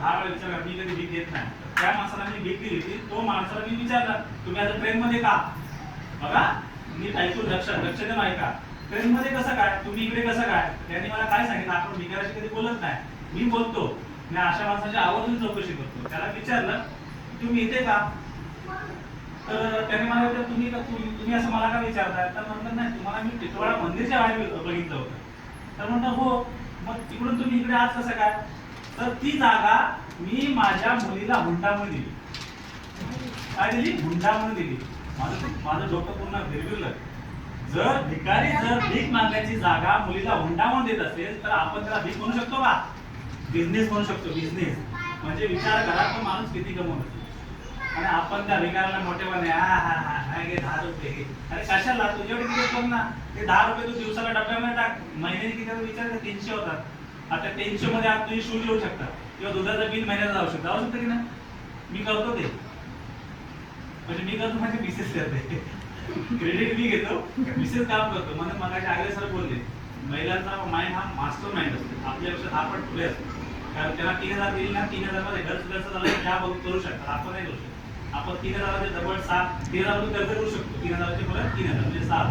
10 वेळा विचारला मी कधी भीक देत नाही. त्या माणसाला मी भीक दिली होती, तो माणसाला मी विचारलं तुम्ही आता ट्रेन मध्ये का? बघा नीट ऐकून लक्ष देऊन ऐका. ट्रेन मध्ये कसं काय, तुम्ही इकडे कसं काय? त्यांनी मला काय सांगितलं, आपण भिकाऱ्याशी कधी बोलत नाही, मी बोलतो. मी अशा माणसाची आवर्जून चौकशी करतो. त्याला विचारलं तुम्ही इथे का? तर त्याने मला विचारलं तुम्ही असं मला का विचारताय? तर म्हणलं नाही, तुम्हाला मी टिटवाळा मंदिरच्या बाहेर बघितलं होतं. तर म्हणलं हो, मग तिकडून तुम्ही इकडे आज कसं काय? तर ती जागा मी माझ्या मुलीला हुंडा म्हणून दिली. काय दिली? हुंडा म्हणून दिली. माझं डोकं पूर्ण फिरविलं. जर भिकारी जर भीक मागण्याची जागा मुलीला हुंडा म्हणून देत असेल तर आपण त्याला भीक म्हणू शकतो का? बिझनेस म्हणू शकतो. बिझनेस म्हणजे विचार करा तो माणूस किती कमवतो. आणि आपण त्या भिकाऱ्याला मोठेपणे 10 रुपये घे. अरे कशाला? तुझ्याकडे किती बघ ना, ते 10 रुपये तू दिवसाला डब्यामध्ये टाक, महिन्याने किती विचार 300 होतात. आता 300 मध्ये आज तुम्ही शूज घेऊ शकता किंवा दुधाचं बिल महिन्यात जाऊ शकतं की नाही? मी करतो ते, म्हणजे मी करतो म्हणजे मिसेस करते. क्रेडिट मी घेतो, मिसेस काम करतो. म्हणून मगाशी आगे सर बोलले महिलांचा माइंड हा मास्टर माइंड असतो, आपल्यापेक्षा 10 पट पुढे असतो. कारण त्याला 3000 दिली ना, 3000 मध्ये घर सुद्धा त्या करू शकतात, आपण नाही करू शकतो. आपण 3000 डबल 7 3000 कर्ज करू शकतो. 3000 परत 3000 म्हणजे 7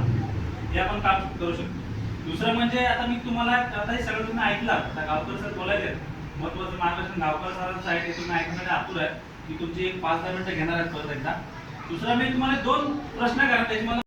हे आपण काम करू शकतो. दुसरं म्हणजे आता मी तुम्हाला आता हे सगळं तुम्ही ऐकलं. आता गावकर सर बोलायचे महत्वाचं मार्गदर्शन गावकर सरांचं आहे, ते तुम्ही ऐकण्यासाठी आतुर आहे. मी तुमची एक 5-10 मिनिटं घेणार आहे परत एकदा. दुसरा मी तुम्हाला 2 प्रश्न करा, त्याची मला